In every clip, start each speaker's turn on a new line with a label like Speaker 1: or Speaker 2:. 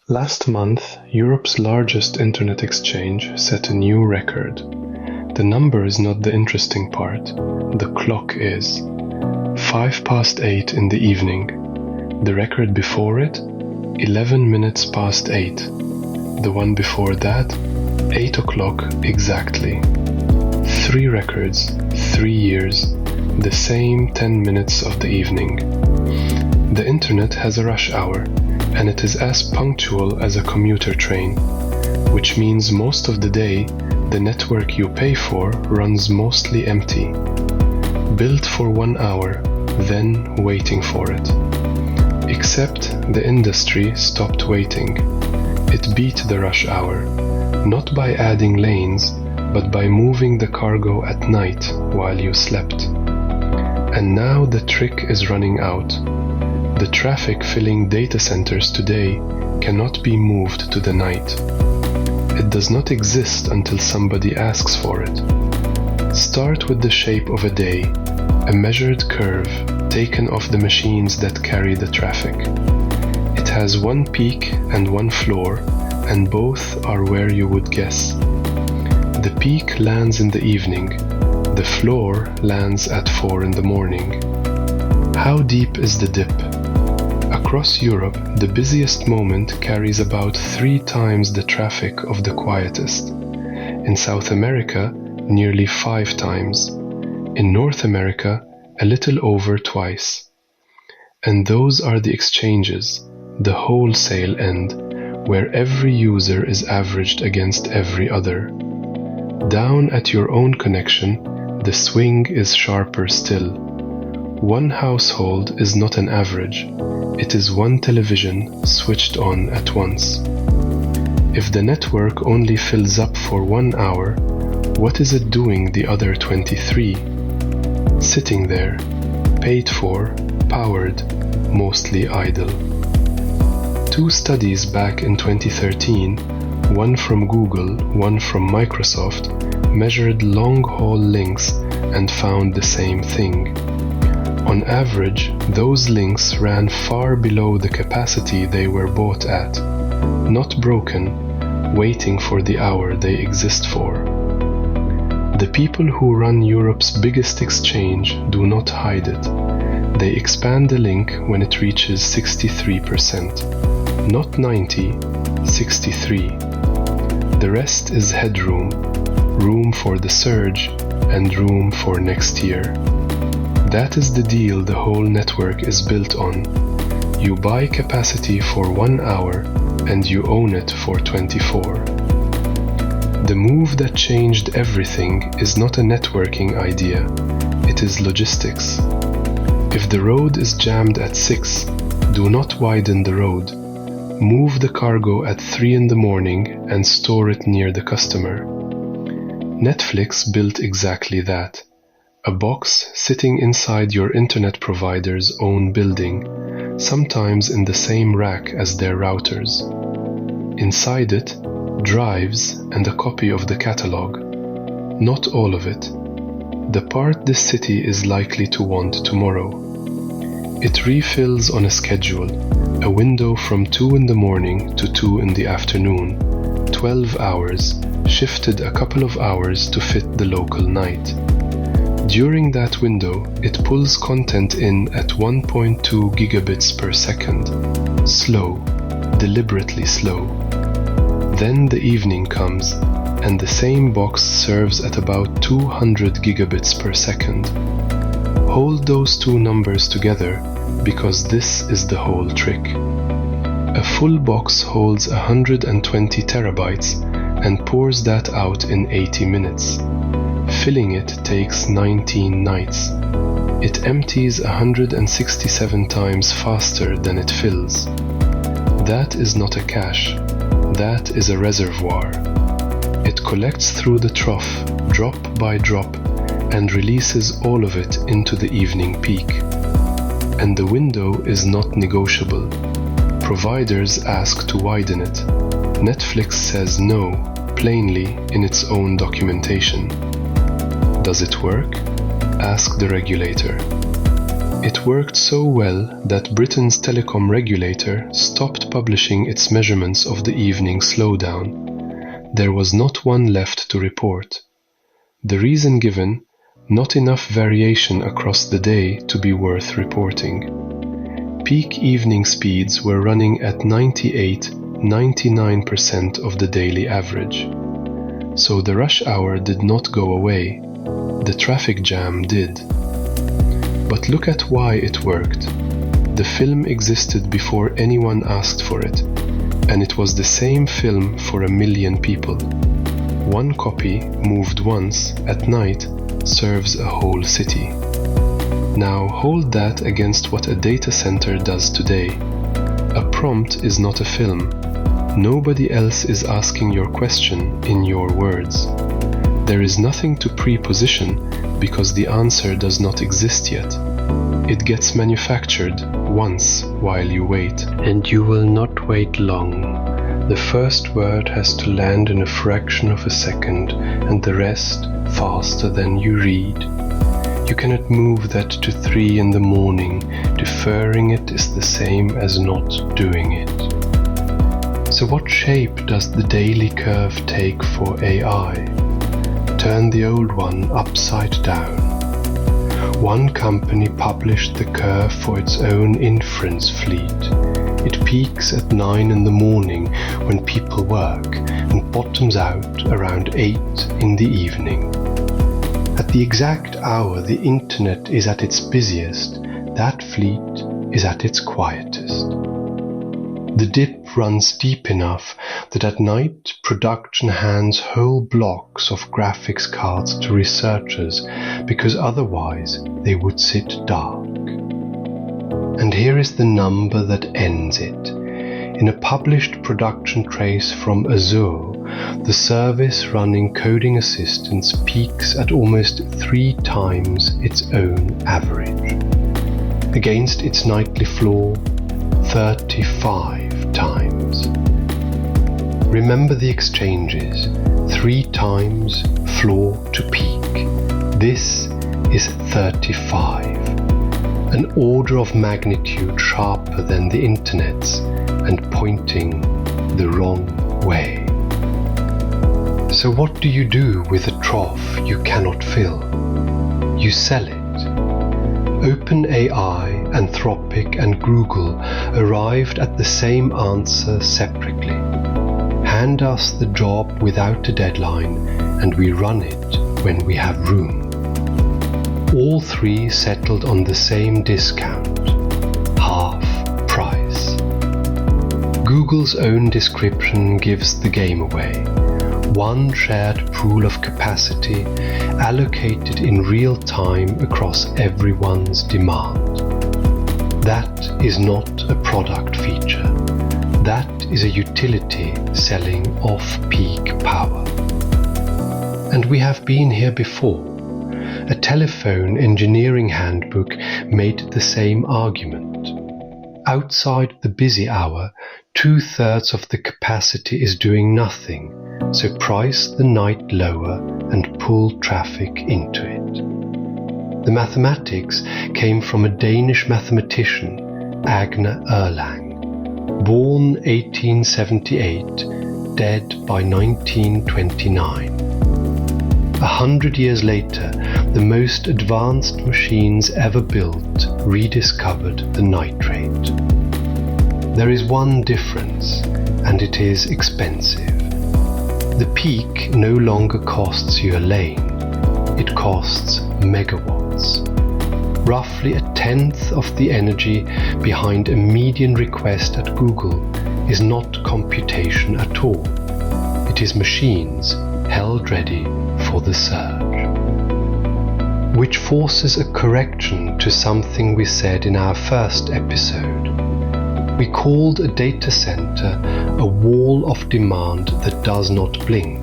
Speaker 1: Last month, Europe's largest internet exchange set a new record. The number is not the interesting part, the clock is. 8:05 in the evening. The record before it, 11 minutes past 8. The one before that, 8 o'clock exactly. 3 records, 3 years, the same 10 minutes of the evening. The internet has a rush hour, and it is as punctual as a commuter train, which means most of the day the network you pay for runs mostly empty. Built for 1 hour, then waiting for it. Except the industry stopped waiting. It beat the rush hour, not by adding lanes, but by moving the cargo at night while you slept. And now the trick is running out. The traffic filling data centers today cannot be moved to the night. It does not exist until somebody asks for it. Start with the shape of a day, a measured curve taken off the machines that carry the traffic. It has one peak and one floor, and both are where you would guess. The peak lands in the evening, the floor lands at 4 in the morning. How deep is the dip? Across Europe, the busiest moment carries about 3 times the traffic of the quietest. In South America, nearly 5 times. In North America, a little over twice. And those are the exchanges, the wholesale end, where every user is averaged against every other. Down at your own connection, the swing is sharper still. One household is not an average. It is one television switched on at once. If the network only fills up for 1 hour, what is it doing the other 23? Sitting there, paid for, powered, mostly idle. 2 studies back in 2013, one from Google, one from Microsoft, measured long-haul links and found the same thing. On average, those links ran far below the capacity they were bought at, not broken, waiting for the hour they exist for. The people who run Europe's biggest exchange do not hide it. They expand the link when it reaches 63%. Not 90, 63. The rest is headroom, room for the surge, and room for next year. That is the deal the whole network is built on. You buy capacity for 1 hour, and you own it for 24. The move that changed everything is not a networking idea, it is logistics. If the road is jammed at 6, do not widen the road. Move the cargo at 3 in the morning and store it near the customer. Netflix built exactly that. A box sitting inside your internet provider's own building, sometimes in the same rack as their routers. Inside it, drives and a copy of the catalog. Not all of it. The part this city is likely to want tomorrow. It refills on a schedule, a window from 2 in the morning to 2 in the afternoon, 12 hours, shifted a couple of hours to fit the local night. During that window, it pulls content in at 1.2 gigabits per second. Slow, deliberately slow. Then the evening comes, and the same box serves at about 200 gigabits per second. Hold those 2 numbers together, because this is the whole trick. A full box holds 120 terabytes and pours that out in 80 minutes. Filling it takes 19 nights. It empties 167 times faster than it fills. That is not a cache. That is a reservoir. It collects through the trough, drop by drop, and releases all of it into the evening peak. And the window is not negotiable. Providers ask to widen it. Netflix says no, plainly in its own documentation. Does it work? Ask the regulator. It worked so well that Britain's telecom regulator stopped publishing its measurements of the evening slowdown. There was not one left to report. The reason given: not enough variation across the day to be worth reporting. Peak evening speeds were running at 98–99% of the daily average. So the rush hour did not go away. The traffic jam did. But look at why it worked. The film existed before anyone asked for it, and it was the same film for 1 million people. One copy, moved once, at night, serves a whole city. Now hold that against what a data center does today. A prompt is not a film. Nobody else is asking your question in your words. There is nothing to preposition because the answer does not exist yet. It gets manufactured once while you wait. And you will not wait long. The first word has to land in a fraction of a second, and the rest faster than you read. You cannot move that to 3 in the morning. Deferring it is the same as not doing it. So what shape does the daily curve take for AI? Turn the old one upside down. One company published the curve for its own inference fleet. It peaks at 9 in the morning when people work and bottoms out around 8 in the evening. At the exact hour the internet is at its busiest, that fleet is at its quietest. The dip runs deep enough that at night production hands whole blocks of graphics cards to researchers because otherwise they would sit dark. And here is the number that ends it. In a published production trace from Azure, the service running coding assistance peaks at almost 3 times its own average. Against its nightly floor, 35 times. Remember the exchanges, 3 times floor to peak. This is 35. An order of magnitude sharper than the internet's and pointing the wrong way. So what do you do with a trough you cannot fill? You sell it. OpenAI, Anthropic and Google arrived at the same answer separately. Hand us the job without a deadline and we run it when we have room. All 3 settled on the same discount, half price. Google's own description gives the game away. One shared pool of capacity allocated in real time across everyone's demand. That is not a product feature. That is a utility selling off-peak power. And we have been here before. A telephone engineering handbook made the same argument. Outside the busy hour, 2/3 of the capacity is doing nothing, so price the night lower and pull traffic into it. The mathematics came from a Danish mathematician, Agner Erlang, born 1878, dead by 1929. 100 years later, the most advanced machines ever built rediscovered the nitrate. There is one difference, and it is expensive. The peak no longer costs you a lane, it costs megawatts. Roughly 1/10 of the energy behind a median request at Google is not computation at all. It is machines held ready for the surge. Which forces a correction to something we said in our first episode. We called a data center a wall of demand that does not blink.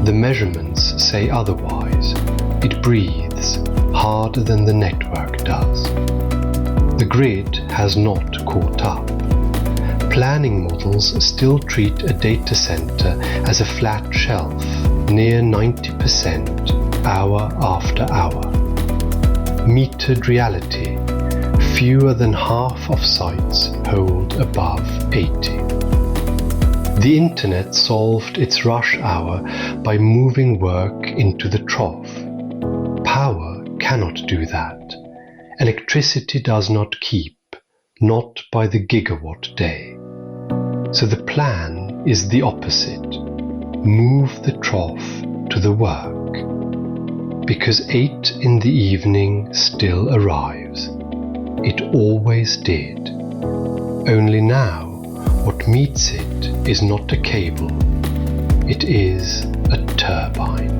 Speaker 1: The measurements say otherwise. It breathes harder than the network does. The grid has not caught up. Planning models still treat a data center as a flat shelf, near 90% hour after hour. metered reality, fewer than half of sites hold above 80. The internet solved its rush hour by moving work into the trough. Power cannot do that. Electricity does not keep, not by the gigawatt day. So the plan is the opposite. Move the trough to the work. Because 8 in the evening still arrives. It always did. Only now, what meets it is not a cable. It is a turbine.